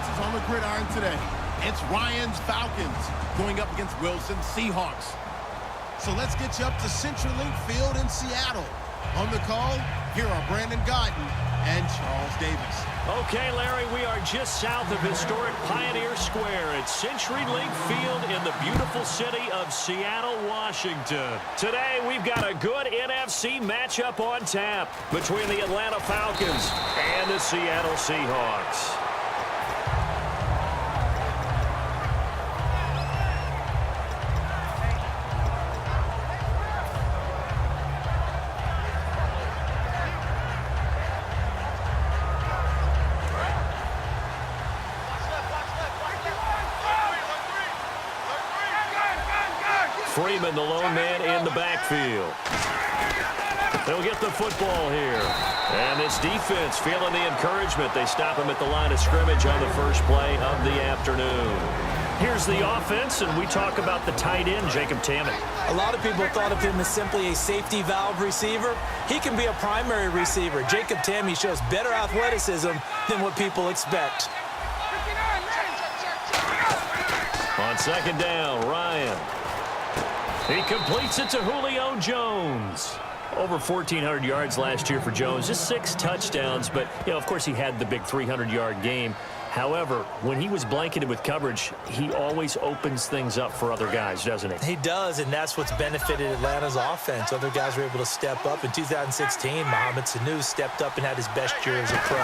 offenses on the gridiron today. It's Ryan's Falcons going up against Wilson's Seahawks. So let's get you up to CenturyLink Field in Seattle. On the call, here are Brandon Guyton and Charles Davis. Okay, Larry, we are just south of historic Pioneer Square at CenturyLink Field in the beautiful city of Seattle, Washington. Today, we've got a good NFC matchup on tap between the Atlanta Falcons and the Seattle Seahawks. Freeman, the lone man in the backfield. They'll get the football here. And this defense feeling the encouragement. They stop him at the line of scrimmage on the first play of the afternoon. Here's the offense, and we talk about the tight end, Jacob Tammett. A lot of people thought of him as simply a safety valve receiver. He can be a primary receiver. Jacob Tammett shows better athleticism than what people expect. On second down, Ryan. He completes it to Julio Jones. Over 1,400 yards last year for Jones. Just 6 touchdowns, but, of course, he had the big 300-yard game. However, when he was blanketed with coverage, he always opens things up for other guys, doesn't he? He does, and that's what's benefited Atlanta's offense. Other guys were able to step up. In 2016, Mohamed Sanu stepped up and had his best year as a pro.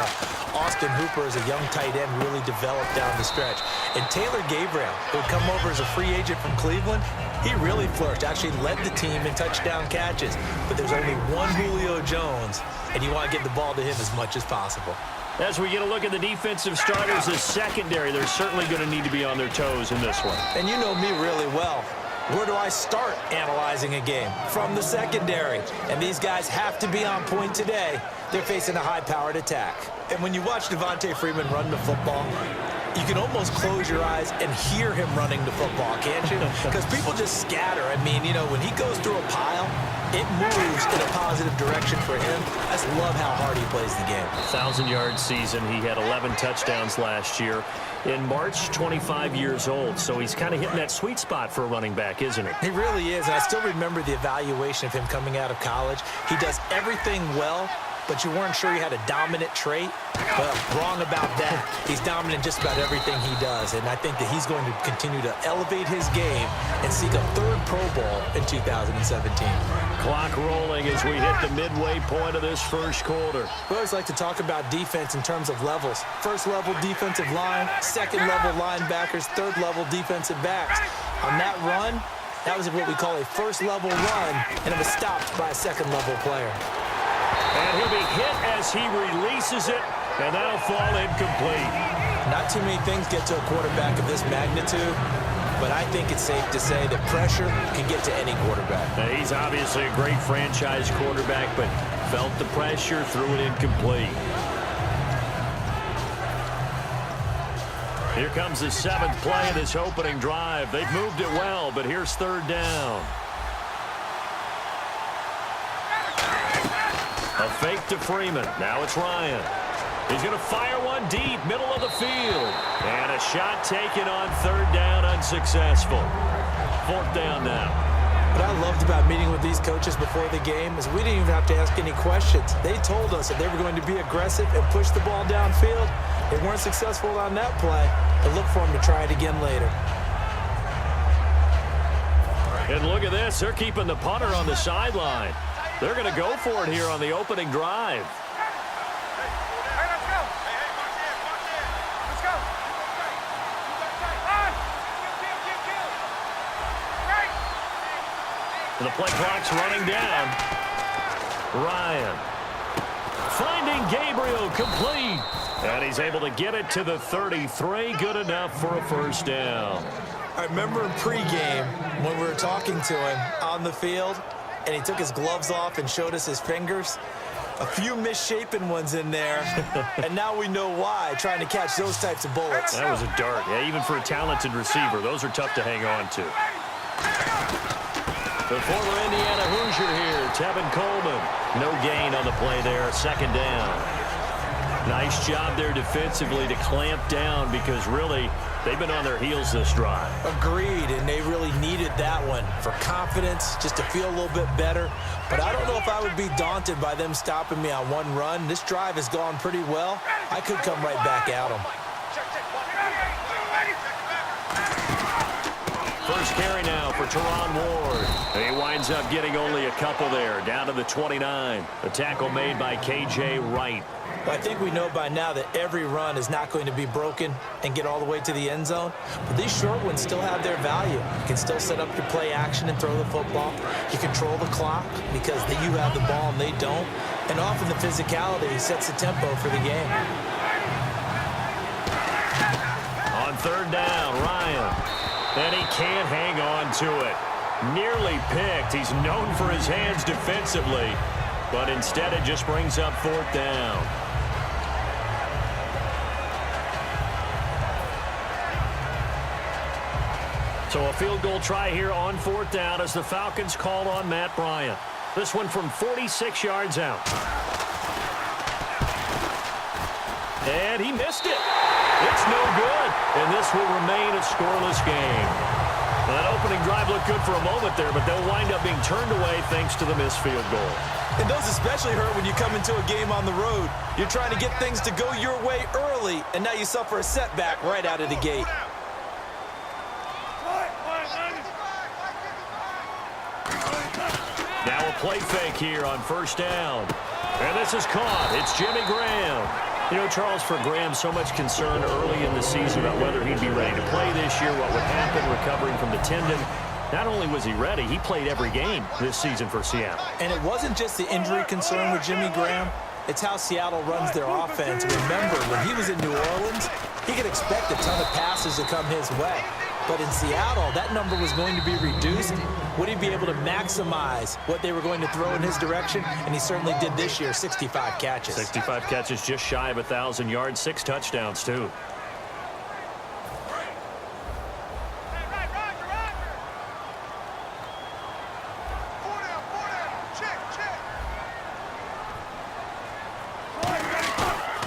Austin Hooper, as a young tight end, really developed down the stretch. And Taylor Gabriel, who had come over as a free agent from Cleveland, he really flourished, actually led the team in touchdown catches. But there's only one Julio Jones, and you want to get the ball to him as much as possible. As we get a look at the defensive starters, the secondary, they're certainly going to need to be on their toes in this one. And you know me really well. Where do I start analyzing a game? From the secondary. And these guys have to be on point today. They're facing a high-powered attack. And when you watch Devontae Freeman run the football, you can almost close your eyes and hear him running the football, can't you? Because people just scatter. I mean, when he goes through a pile, it moves in a positive direction for him. I just love how hard he plays the game. 1,000-yard season. He had 11 touchdowns last year. In March, 25 years old. So he's kind of hitting that sweet spot for a running back, isn't he? He really is. And I still remember the evaluation of him coming out of college. He does everything well, but you weren't sure he had a dominant trait. Well, wrong about that. He's dominant just about everything he does, and I think that he's going to continue to elevate his game and seek a 3rd Pro Bowl in 2017. Clock rolling as we hit the midway point of this first quarter. We always like to talk about defense in terms of levels. 1st level defensive line, 2nd level linebackers, 3rd level defensive backs. On that run, that was what we call a 1st level run, and it was stopped by a 2nd level player. And he'll be hit as he releases it, and that'll fall incomplete. Not too many things get to a quarterback of this magnitude, but I think it's safe to say that pressure can get to any quarterback. Now, he's obviously a great franchise quarterback, but felt the pressure, threw it incomplete. Here comes the 7th play of this opening drive. They've moved it well, but here's 3rd down. A fake to Freeman. Now it's Ryan. He's going to fire one deep, middle of the field. And a shot taken on 3rd down, unsuccessful. 4th down now. What I loved about meeting with these coaches before the game is we didn't even have to ask any questions. They told us that they were going to be aggressive and push the ball downfield. They weren't successful on that play, but look for them to try it again later. And look at this. They're keeping the punter on the sideline. They're going to go for it here on the opening drive. The play clock's running down. Ryan finding Gabriel complete. And he's able to get it to the 33. Good enough for a 1st down. I remember in pregame when we were talking to him on the field, and he took his gloves off and showed us his fingers. A few misshapen ones in there, and now we know why, trying to catch those types of bullets. That was a dart. Yeah, even for a talented receiver, those are tough to hang on to. The former Indiana Hoosier here, Tevin Coleman. No gain on the play there, 2nd down. Nice job there defensively to clamp down because really they've been on their heels this drive. Agreed, and they really needed that one for confidence, just to feel a little bit better. But I don't know if I would be daunted by them stopping me on one run. This drive has gone pretty well. I could come right back at them. First carry now for Teron Ward. He winds up getting only a couple there, down to the 29. The tackle made by K.J. Wright. Well, I think we know by now that every run is not going to be broken and get all the way to the end zone. But these short ones still have their value. You can still set up your play action and throw the football. You control the clock because you have the ball and they don't. And often the physicality sets the tempo for the game. On third down, Ryan. And he can't hang on to it. Nearly picked. He's known for his hands defensively. But instead it just brings up fourth down. So a field goal try here on fourth down as the Falcons called on Matt Bryant. This one from 46 yards out. And he missed it. It's no good. And this will remain a scoreless game. Well, that opening drive looked good for a moment there, but they'll wind up being turned away thanks to the missed field goal. And those especially hurt when you come into a game on the road. You're trying to get things to go your way early, and now you suffer a setback right out of the gate. Now a play fake here on first down. And this is caught. It's Jimmy Graham. You know, Charles, for Graham, so much concern early in the season about whether he'd be ready to play this year, what would happen recovering from the tendon. Not only was he ready, he played every game this season for Seattle. And it wasn't just the injury concern with Jimmy Graham. It's how Seattle runs their offense. Remember, when he was in New Orleans, he could expect a ton of passes to come his way. But in Seattle, that number was going to be reduced. Would he be able to maximize what they were going to throw in his direction? And he certainly did this year, 65 catches. 65 catches, just shy of 1,000 yards, 6 touchdowns, too.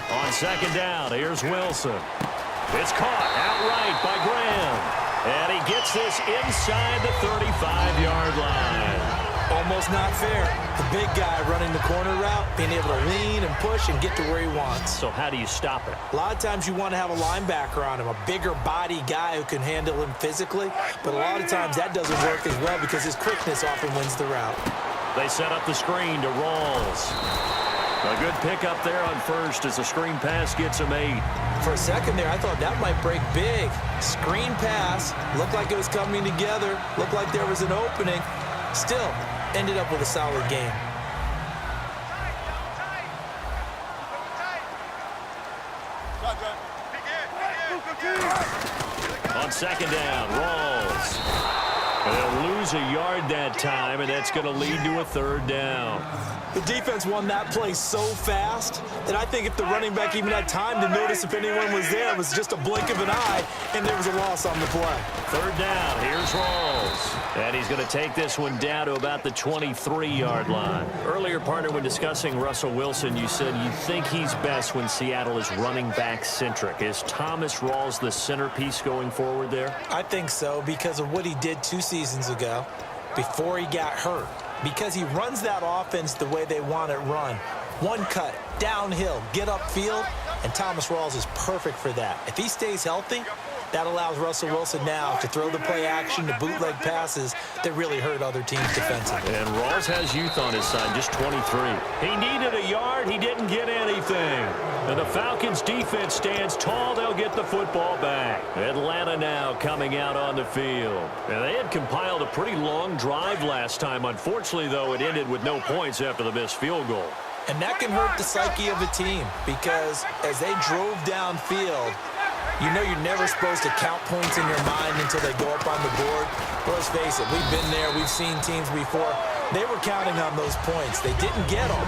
On second down, here's Wilson. It's caught outright by Graham. And he gets this inside the 35-yard line. Almost not fair. The big guy running the corner route, being able to lean and push and get to where he wants. So how do you stop it? A lot of times you want to have a linebacker on him, a bigger body guy who can handle him physically. But a lot of times that doesn't work as well because his quickness often wins the route. They set up the screen to Rawls. A good pickup there on first as the screen pass gets him 8. For a second there, I thought that might break big. Screen pass, looked like it was coming together, looked like there was an opening. Still, ended up with a solid game. On second down, Rawls. And they'll lose a yard that time, and that's going to lead to a third down. The defense won that play so fast that I think if the running back even had time to notice if anyone was there, it was just a blink of an eye, and there was a loss on the play. Third down, here's Rawls. And he's going to take this one down to about the 23-yard line. Earlier, partner, when discussing Russell Wilson, you said you think he's best when Seattle is running back-centric. Is Thomas Rawls the centerpiece going forward there? I think so because of what he did 2 seasons ago before he got hurt. Because he runs that offense the way they want it run. One cut, downhill, get upfield, and Thomas Rawls is perfect for that. If he stays healthy, that allows Russell Wilson now to throw the play action, the bootleg passes that really hurt other teams defensively. And Rawls has youth on his side, just 23. He needed a yard. He didn't get anything. And the Falcons defense stands tall. They'll get the football back. Atlanta now coming out on the field. And they had compiled a pretty long drive last time. Unfortunately, though, it ended with no points after the missed field goal. And that can hurt the psyche of a team because as they drove downfield, you know you're never supposed to count points in your mind until they go up on the board. But let's face it, we've been there. We've seen teams before. They were counting on those points. They didn't get them.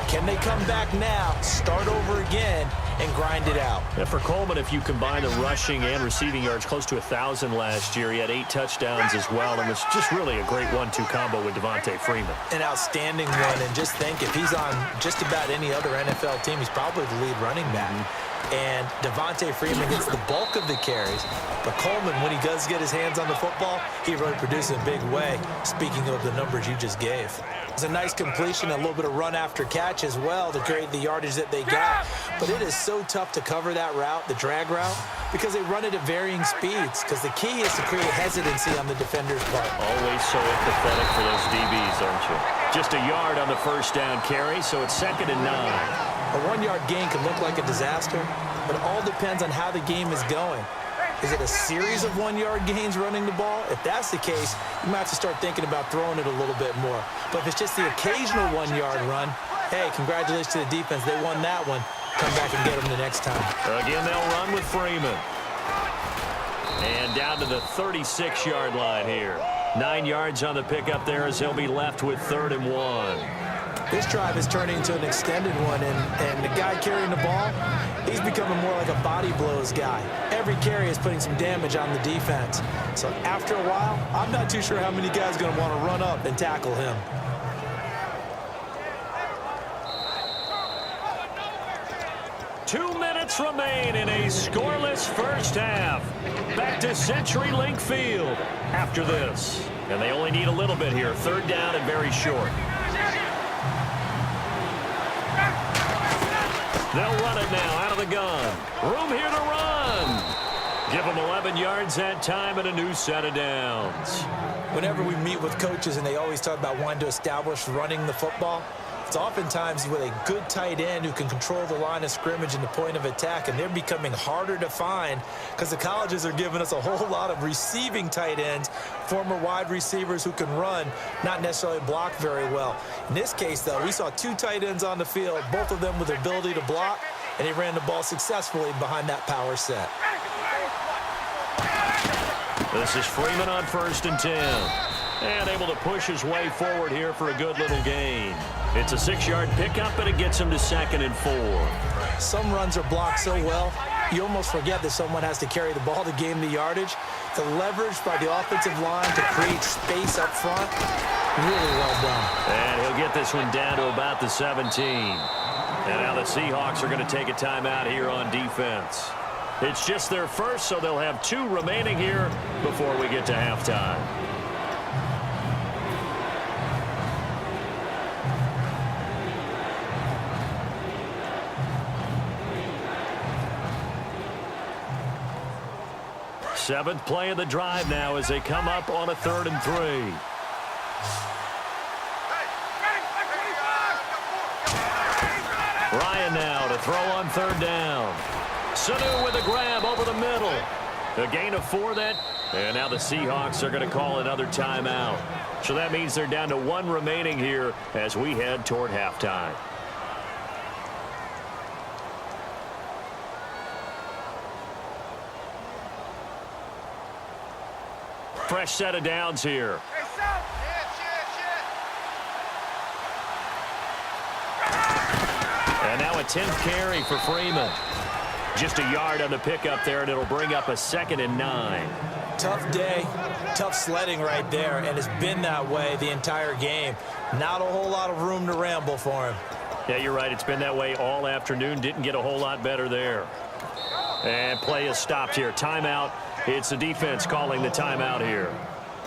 Can they come back now, start over again, and grind it out? And for Coleman, if you combine the rushing and receiving yards, close to 1,000 last year. He had 8 touchdowns as well, and it's just really a great 1-2 combo with Devontae Freeman. An outstanding one, and just think, if he's on just about any other NFL team, he's probably the lead running back. And Devontae Freeman gets the bulk of the carries. But Coleman, when he does get his hands on the football, he really produces in a big way, speaking of the numbers you just gave. It's a nice completion, a little bit of run after catch as well to create the yardage that they got. But it is so tough to cover that route, the drag route, because they run it at varying speeds. Because the key is to create hesitancy on the defender's part. Always so empathetic for those DBs, aren't you? Just a yard on the first down carry, so it's 2nd and 9. A 1-yard gain can look like a disaster, but it all depends on how the game is going. Is it a series of 1-yard gains running the ball? If that's the case, you might have to start thinking about throwing it a little bit more. But if it's just the occasional 1-yard run, hey, congratulations to the defense. They won that one. Come back and get them the next time. Again, they'll run with Freeman. And down to the 36-yard line here. 9 yards on the pickup there as he'll be left with 3rd and 1. This drive is turning into an extended one, and the guy carrying the ball, he's becoming more like a body blows guy. Every carry is putting some damage on the defense. So after a while, I'm not too sure how many guys are going to want to run up and tackle him. Two minutes remain in a scoreless first half. Back to CenturyLink Field after this. And they only need a little bit here. 3rd down and very short. They'll run it now out of the gun. Room here to run. Give them 11 yards that time and a new set of downs. Whenever we meet with coaches and they always talk about wanting to establish running the football, it's oftentimes with a good tight end who can control the line of scrimmage and the point of attack, and they're becoming harder to find because the colleges are giving us a whole lot of receiving tight ends, former wide receivers who can run, not necessarily block very well. In this case, though, we saw 2 tight ends on the field, both of them with the ability to block, and he ran the ball successfully behind that power set. This is Freeman on 1st and 10. And able to push his way forward here for a good little gain. It's a 6-yard pickup, and it gets him to 2nd and 4. Some runs are blocked so well, you almost forget that someone has to carry the ball to gain the yardage. The leverage by the offensive line to create space up front, really well done. And he'll get this one down to about the 17. And now the Seahawks are going to take a timeout here on defense. It's just their first, so they'll have 2 remaining here before we get to halftime. Seventh play of the drive now as they come up on a 3rd and 3. Ryan now to throw on 3rd down. Sanu with a grab over the middle. A gain of 4 then. And now the Seahawks are going to call another timeout. So that means they're down to 1 remaining here as we head toward halftime. Fresh set of downs here. And now a 10th carry for Freeman. Just a yard on the pickup there, and it'll bring up a 2nd and 9. Tough day, tough sledding right there, and it's been that way the entire game. Not a whole lot of room to ramble for him. Yeah, you're right. It's been that way all afternoon. Didn't get a whole lot better there. And play is stopped here. Timeout. It's the defense calling the timeout here.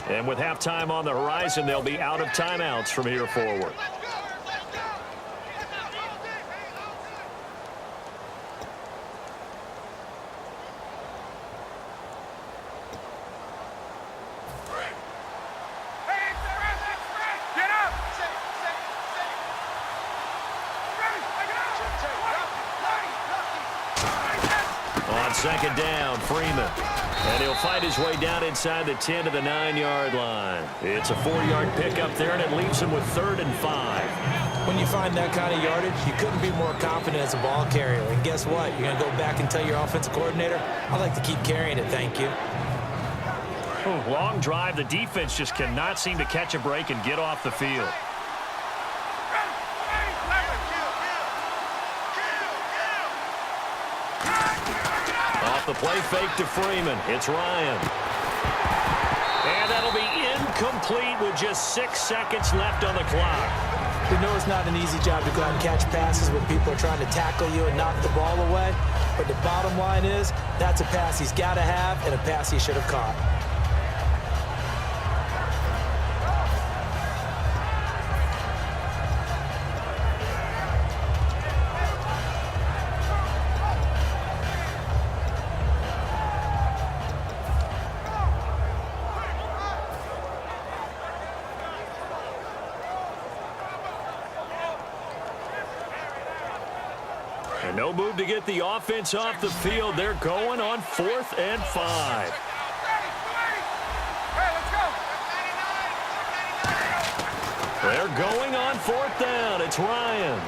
And with halftime on the horizon, they'll be out of timeouts from here forward. On 2nd down, Freeman. And he'll fight his way down inside the 10 to the 9-yard line. It's a 4-yard pickup there, and it leaves him with 3rd and 5. When you find that kind of yardage, you couldn't be more confident as a ball carrier. And guess what? You're going to go back and tell your offensive coordinator, I'd like to keep carrying it, thank you. Long drive. The defense just cannot seem to catch a break and get off the field. the play fake to Freeman. It's Ryan. And that'll be incomplete with just 6 seconds left on the clock. We know it's not an easy job to go out and catch passes when people are trying to tackle you and knock the ball away. But the bottom line is, that's a pass he's got to have and a pass he should have caught. And no move to get the offense off the field. They're going on 4th and 5. They're going on 4th down. It's Ryan.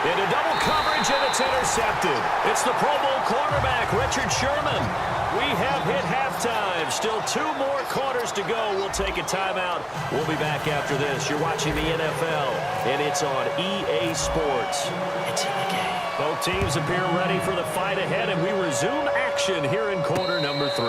Into double coverage, and it's intercepted. It's the Pro Bowl cornerback, Richard Sherman. We have hit halftime. Still 2 more quarters to go. We'll take a timeout. We'll be back after this. You're watching the NFL, and it's on EA Sports. It's in the game. Both teams appear ready for the fight ahead, and we resume action here in quarter number 3.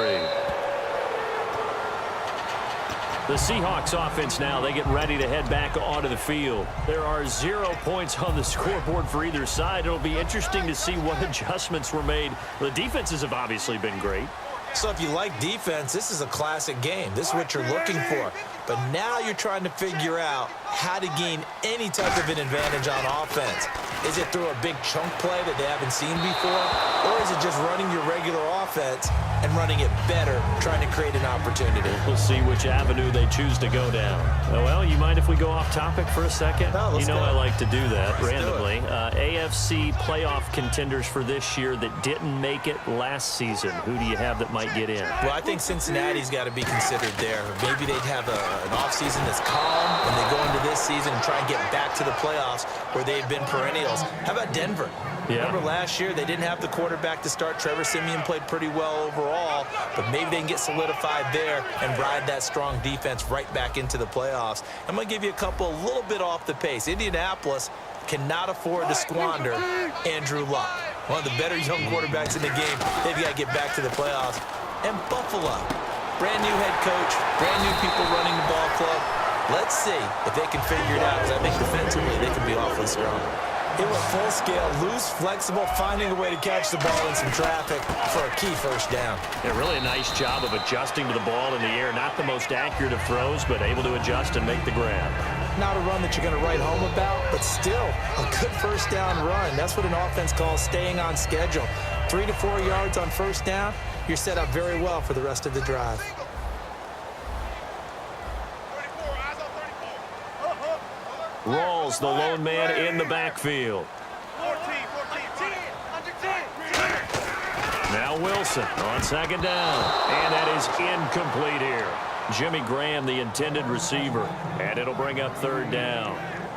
The Seahawks offense now, they get ready to head back onto the field. There are 0 points on the scoreboard for either side. It'll be interesting to see what adjustments were made. The defenses have obviously been great. So if you like defense, this is a classic game. This is what you're looking for. But now you're trying to figure out how to gain any type of an advantage on offense. Is it through a big chunk play that they haven't seen before? Or is it just running your regular offense and running it better, trying to create an opportunity? We'll see which avenue they choose to go down. Oh, well, you mind if we go off topic for a second? No, let's go. I like to do that Let's randomly. AFC playoff contenders for this year that didn't make it last season. Who do you have that might get in? Well, I think Cincinnati's got to be considered there. Maybe they'd have an offseason that's calm when they go into this season and try and get back to the playoffs where they've been perennials. How about Denver? Yeah. Remember last year they didn't have the quarterback to start. Trevor Siemian played pretty well overall, but maybe they can get solidified there and ride that strong defense right back into the playoffs. I'm going to give you a couple a little bit off the pace. Indianapolis cannot afford to squander Andrew Luck, one of the better young quarterbacks in the game. They've got to get back to the playoffs. And Buffalo, brand new head coach, brand new people running the ball club. Let's see if they can figure it out, because I think defensively they can be awfully strong. It went full scale, loose, flexible, finding a way to catch the ball in some traffic for a key first down. Yeah, really a nice job of adjusting to the ball in the air. Not the most accurate of throws, but able to adjust and make the grab. Not a run that you're going to write home about, but still a good first down run. That's what an offense calls staying on schedule. 3 to 4 yards on first down, you're set up very well for the rest of the drive. Rawls, the lone man in the backfield. Now Wilson on second down. And that is incomplete here. Jimmy Graham, the intended receiver. And it'll bring up 3rd down.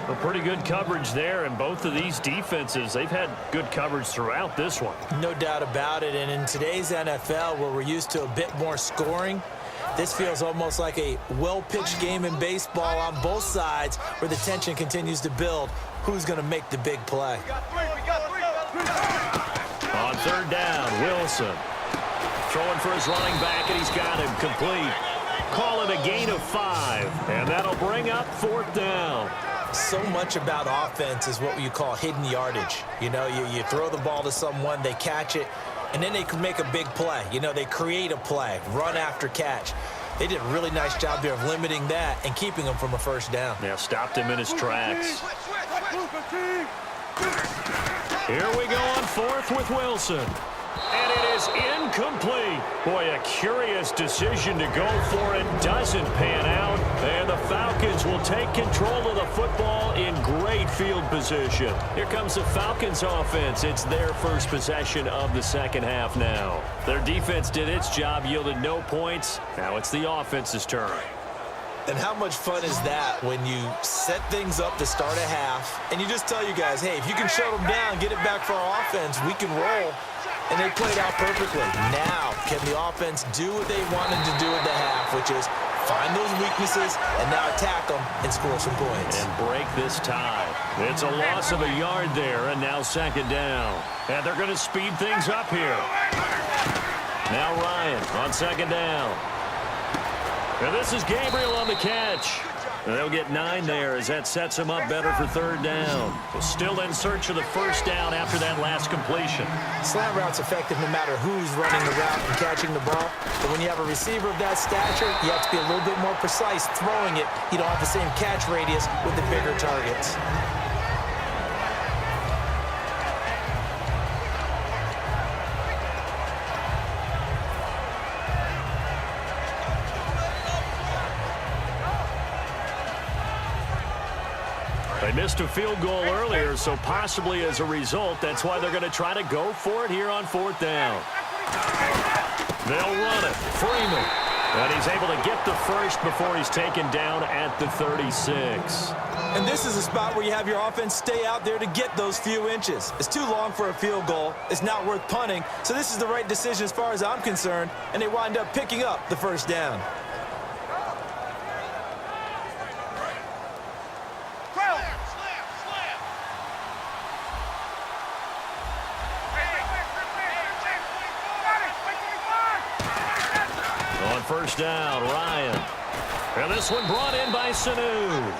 A pretty good coverage there, and both of these defenses, they've had good coverage throughout this one. No doubt about it. And in today's NFL, where we're used to a bit more scoring, this feels almost like a well-pitched game in baseball on both sides where the tension continues to build. Who's going to make the big play? On 3rd down, Wilson. Throwing for his running back, and he's got him complete. Call it a gain of 5, and that'll bring up 4th down. So much about offense is what you call hidden yardage. You know, you throw the ball to someone, they catch it, and then they can make a big play. You know, they create a play, run after catch. They did a really nice job there of limiting that and keeping him from a first down. Yeah, stopped him in his tracks. Here we go on 4th with Wilson. And it is incomplete. Boy, a curious decision to go for it. Doesn't pan out. And the Falcons will take control of the football in great field position. Here comes the Falcons offense. It's their first possession of the second half now. Their defense did its job, yielded no points. Now it's the offense's turn. And how much fun is that when you set things up to start a half and you just tell you guys, hey, if you can shut them down, get it back for our offense, we can roll. And they played out perfectly. Now, can the offense do what they wanted to do at the half, which is find those weaknesses, and now attack them and score some points. And break this tie. It's a loss of a yard there, and now second down. And they're going to speed things up here. Now Ryan on second down. And this is Gabriel on the catch. And they'll get 9 there as that sets them up better for third down. Still in search of the first down after that last completion. Slant route's effective no matter who's running the route and catching the ball. But when you have a receiver of that stature, you have to be a little bit more precise throwing it. You don't have the same catch radius with the bigger targets. They missed a field goal earlier, so possibly as a result, that's why they're going to try to go for it here on fourth down. They'll run it. Freeman. And he's able to get the first before he's taken down at the 36. And this is a spot where you have your offense stay out there to get those few inches. It's too long for a field goal. It's not worth punting. So this is the right decision as far as I'm concerned. And they wind up picking up the first down. First down, Ryan. And this one brought in by Sanu.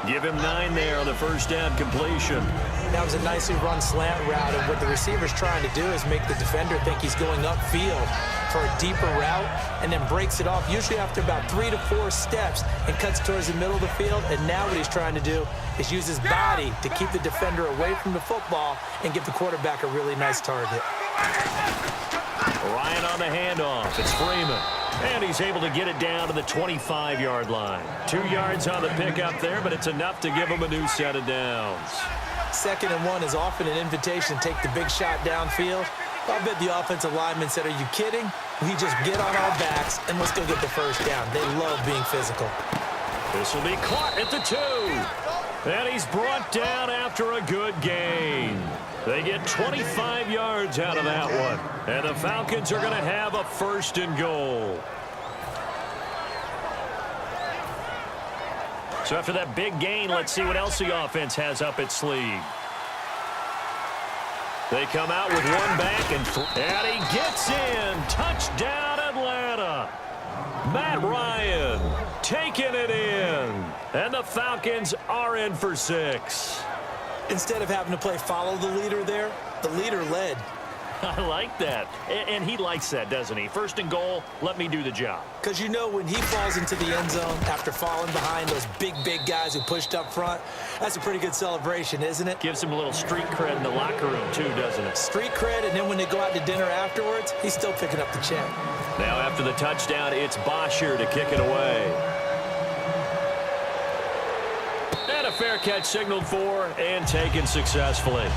Give him 9 there on the first down completion. That was a nicely run slant route, and what the receiver's trying to do is make the defender think he's going upfield for a deeper route and then breaks it off, usually after about 3 to 4 steps, and cuts towards the middle of the field. And now what he's trying to do is use his body to keep the defender away from the football and give the quarterback a really nice target. Ryan on the handoff. It's Freeman. And he's able to get it down to the 25-yard line. 2 yards on the pickup there, but it's enough to give him a new set of downs. 2nd and 1 is often an invitation to take the big shot downfield. I bet the offensive lineman said, "Are you kidding? We just get on our backs and let's go get the first down." They love being physical. This will be caught at the 2. And he's brought down after a good gain. They get 25 yards out of that one. And the Falcons are going to have a 1st and goal. So after that big gain, let's see what else the offense has up its sleeve. They come out with one back, and he gets in. Touchdown, Atlanta. Matt Ryan taking it in. And the Falcons are in for 6. Instead of having to play follow the leader there, the leader led. I like that. And he likes that, doesn't he? 1st and goal, let me do the job. Because you know when he falls into the end zone after falling behind those big guys who pushed up front, that's a pretty good celebration, isn't it? Gives him a little street cred in the locker room, too, doesn't it? Street cred, and then when they go out to dinner afterwards, he's still picking up the check. Now after the touchdown, it's Bosher to kick it away. And a fair catch signaled for and taken successfully.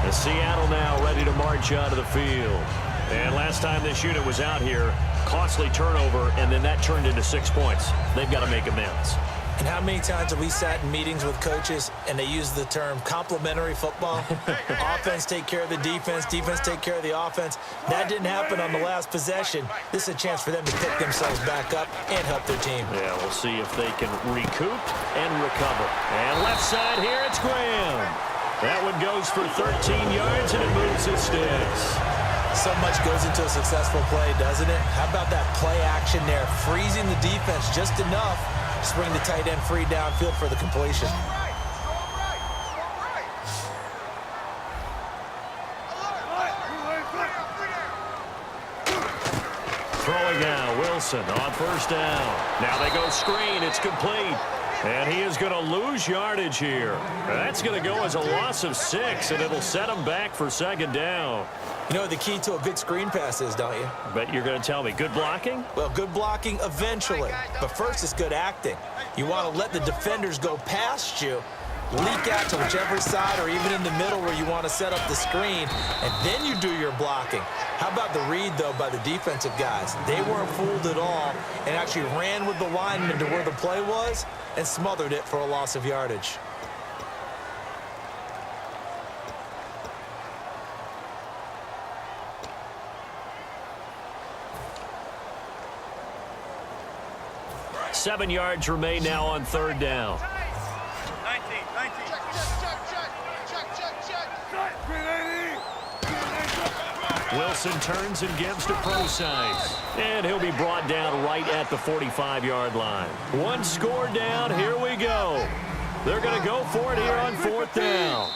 The Seattle now ready to march out of the field. And last time this unit was out here, costly turnover, and then that turned into 6 points. They've got to make amends. And how many times have we sat in meetings with coaches and they use the term complementary football? Offense take care of the defense, defense take care of the offense. That didn't happen on the last possession. This is a chance for them to pick themselves back up and help their team. Yeah, we'll see if they can recoup and recover. And left side here, it's Graham. That one goes for 13 yards, and it moves his sticks. So much goes into a successful play, doesn't it? How about that play action there? Freezing the defense just enough to bring the tight end free downfield for the completion. Throwing now, Wilson on 1st down. Now they go screen, it's complete. And he is going to lose yardage here. That's going to go as a loss of 6, and it'll set him back for 2nd down. You know what the key to a good screen pass is, don't you? Bet you're going to tell me. Good blocking? Well, good blocking eventually. But first, it's good acting. You want to let the defenders go past you, leak out to whichever side or even in the middle where you want to set up the screen, and then you do your blocking. How about the read, though, by the defensive guys? They weren't fooled at all and actually ran with the lineman to where the play was and smothered it for a loss of yardage. 7 yards remain now on third down. 19. Wilson turns and gives to Procise. And he'll be brought down right at the 45-yard line. One score down. Here we go. They're going to go for it here on fourth down.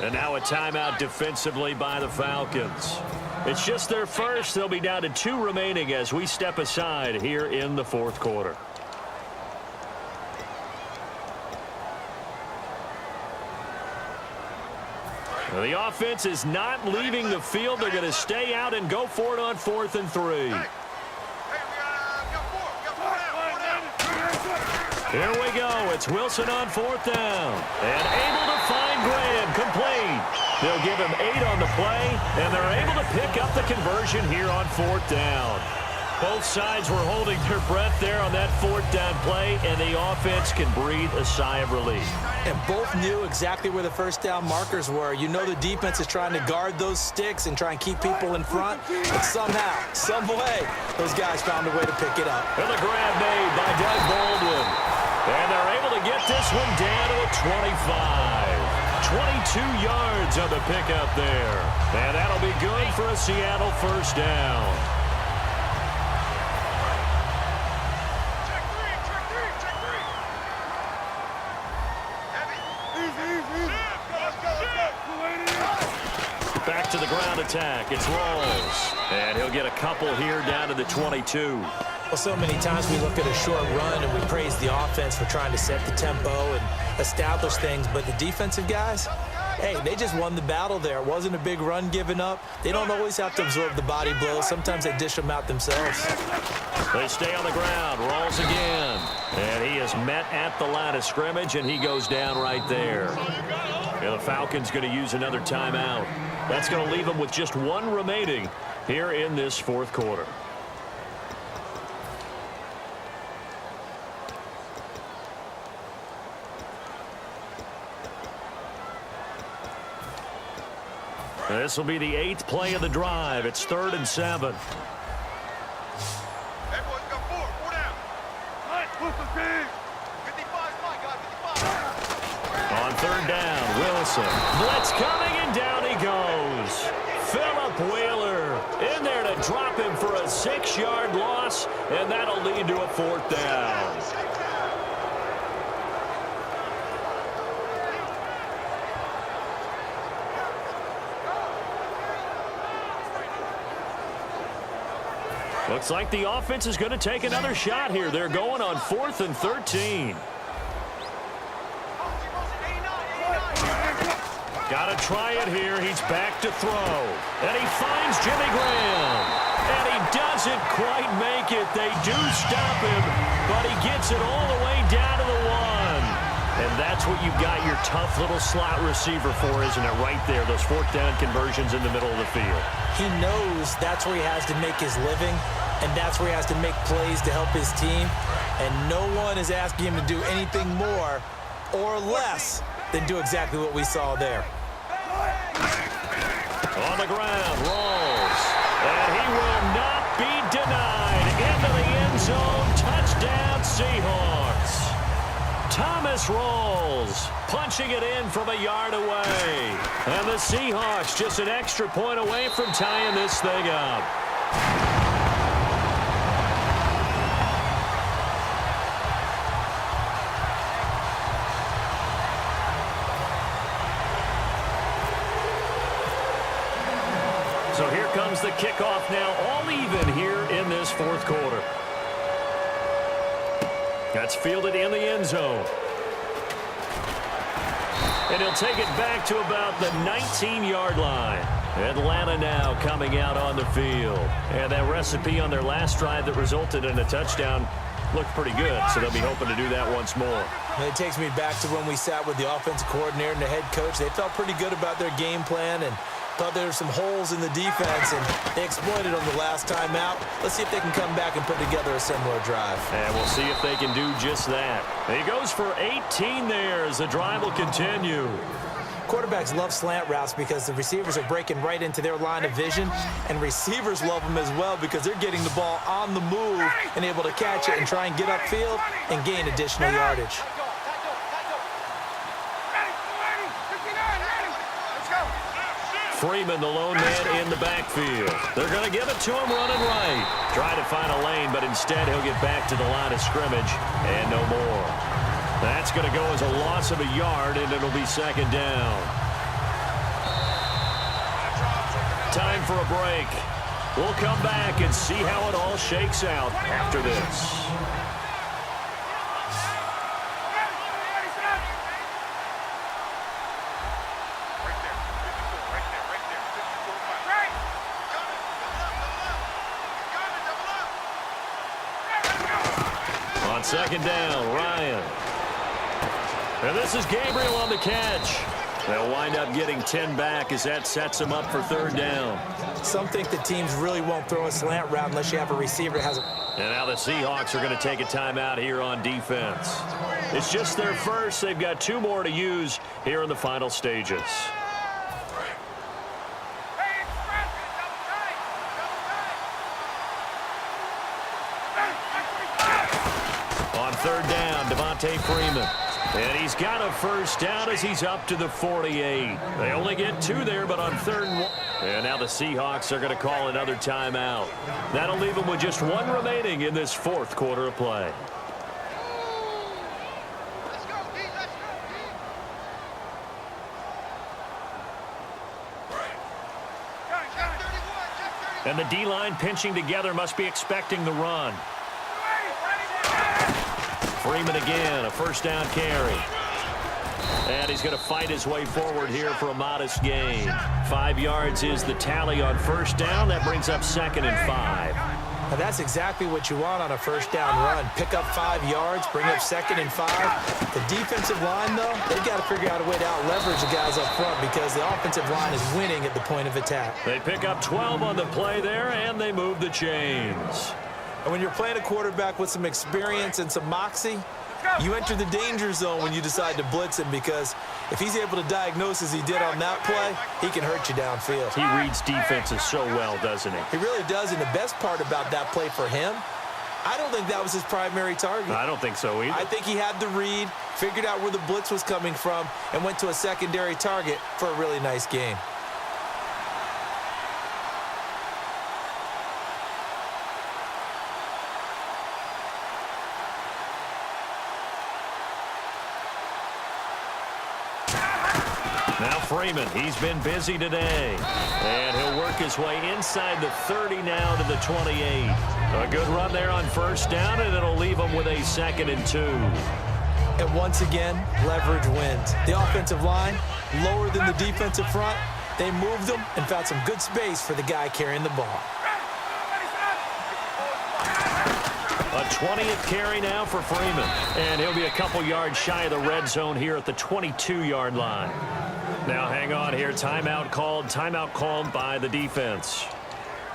And now a timeout defensively by the Falcons. It's just their first. They'll be down to 2 remaining as we step aside here in the fourth quarter. Well, the offense is not leaving the field. They're going to stay out and go for it on 4th and 3. Here we go. It's Wilson on 4th down. And able to find Graham. Complete. They'll give him 8 on the play, and they're able to pick up the conversion here on 4th down. Both sides were holding their breath there on that 4th down play, and the offense can breathe a sigh of relief. And both knew exactly where the first down markers were. You know the defense is trying to guard those sticks and try and keep people in front. But somehow, some way, those guys found a way to pick it up. And the grab made by Doug Baldwin. And they're able to get this one down to a 25. 22 yards on the pickup there. And that'll be good for a Seattle first down. Back to the ground attack. It's Rawls. And he'll get a couple here down to the 22. Well, so many times we look at a short run and we praise the offense for trying to set the tempo and establish things. But the defensive guys, hey, they just won the battle there. It wasn't a big run given up. They don't always have to absorb the body blows. Sometimes they dish them out themselves. They stay on the ground. Rawls again. And he is met at the line of scrimmage, and he goes down right there. And the Falcons going to use another timeout. That's going to leave them with just 1 remaining here in this fourth quarter. This will be the 8th play of the drive. It's 3rd and 7. Everyone's got 4 down. On 3rd down, Wilson. Blitz coming, and down he goes. Phillip Wheeler in there to drop him for a 6-yard loss, and that'll lead to a 4th down. Looks like the offense is going to take another shot here. They're going on 4th and 13. Got to try it here. He's back to throw. And he finds Jimmy Graham. And he doesn't quite make it. They do stop him, but he gets it all the way down to the 1. And that's what you've got your tough little slot receiver for, isn't it? Right there, those 4th down conversions in the middle of the field. He knows that's where he has to make his living, and that's where he has to make plays to help his team. And no one is asking him to do anything more or less than do exactly what we saw there. On the ground, Rawls. And he will not be denied. Into the end zone. Touchdown, Seahawks. Thomas Rawls punching it in from a yard away. And the Seahawks just an extra point away from tying this thing up. So here comes the kickoff now, all even here in this fourth quarter. That's fielded in the end zone. And he'll take it back to about the 19-yard line. Atlanta now coming out on the field. And that recipe on their last drive that resulted in a touchdown looked pretty good, so they'll be hoping to do that once more. And it takes me back to when we sat with the offensive coordinator and the head coach. They felt pretty good about their game plan and thought there were some holes in the defense, and they exploited them the last time out. Let's see if they can come back and put together a similar drive. And we'll see if they can do just that. He goes for 18 there as the drive will continue. Quarterbacks love slant routes because the receivers are breaking right into their line of vision, and receivers love them as well because they're getting the ball on the move and able to catch it and try and get upfield and gain additional yardage. Freeman, the lone man in the backfield. They're going to give it to him running right. Trying to find a lane, but instead he'll get back to the line of scrimmage and no more. That's going to go as a loss of a yard, and it'll be second down. Time for a break. We'll come back and see how it all shakes out after this. On second down, Ryan. And this is Gabriel on the catch. They'll wind up getting 10 back as that sets them up for third down. Some think the teams really won't throw a slant route unless you have a receiver that has a... And now the Seahawks are going to take a timeout here on defense. It's just their first. They've got 2 more to use here in the final stages. On third down, Devontae Freeman. And he's got a first down as he's up to the 48. They only get 2 there, but on third and 1. And now the Seahawks are going to call another timeout. That'll leave them with just 1 remaining in this 4th quarter of play. And the D-line pinching together must be expecting the run. Freeman again, a first down carry. And he's going to fight his way forward here for a modest gain. 5 yards is the tally on first down. That brings up second and 5. Now that's exactly what you want on a first down run. Pick up 5 yards, bring up second and 5. The defensive line, though, they've got to figure out a way to out-leverage the guys up front because the offensive line is winning at the point of attack. They pick up 12 on the play there, and they move the chains. And when you're playing a quarterback with some experience and some moxie, you enter the danger zone when you decide to blitz him because if he's able to diagnose as he did on that play, he can hurt you downfield. He reads defenses so well, doesn't he? He really does, and the best part about that play for him, I don't think that was his primary target. I don't think so either. I think he had the read, figured out where the blitz was coming from, and went to a secondary target for a really nice game. Now Freeman, he's been busy today. And he'll work his way inside the 30 now to the 28. A good run there on first down, and it'll leave him with a second and 2. And once again, leverage wins. The offensive line, lower than the defensive front. They moved them and found some good space for the guy carrying the ball. A 20th carry now for Freeman. And he'll be a couple yards shy of the red zone here at the 22-yard line. Now hang on here. Timeout called by the defense.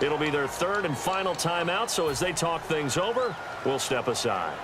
It'll be their 3rd and final timeout, so as they talk things over, we'll step aside.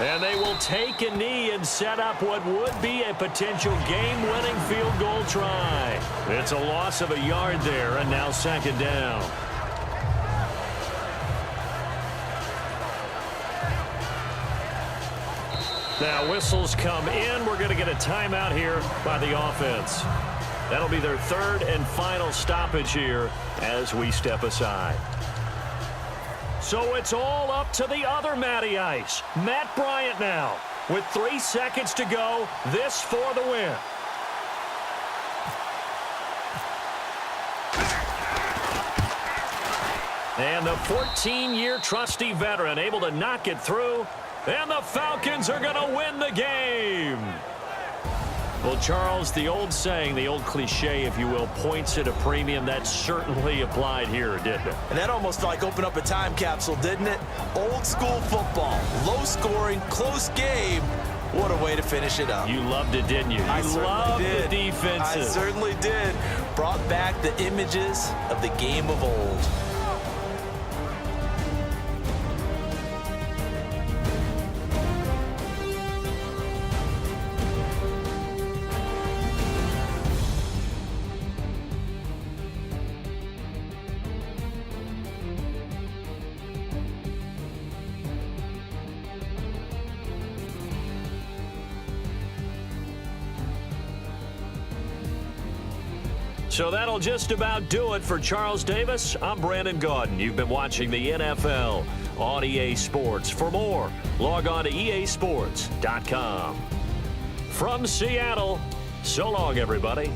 And they will take a knee and set up what would be a potential game-winning field goal try. It's a loss of a yard there, and now second down. Now whistles come in. We're going to get a timeout here by the offense. That'll be their 3rd and final stoppage here as we step aside. So it's all up to the other Matty Ice. Matt Bryant now with 3 seconds to go. This for the win. And the 14-year trusty veteran able to knock it through. And the Falcons are going to win the game. Well, Charles, the old saying, the old cliche, if you will, points at a premium, that certainly applied here, didn't it? And that almost like opened up a time capsule, didn't it? Old school football, low scoring, close game. What a way to finish it up. You loved it, didn't you? You loved the defenses. I certainly did. Brought back the images of the game of old. So that'll just about do it for Charles Davis. I'm Brandon Gaudin. You've been watching the NFL on EA Sports. For more, log on to easports.com. From Seattle, so long, everybody.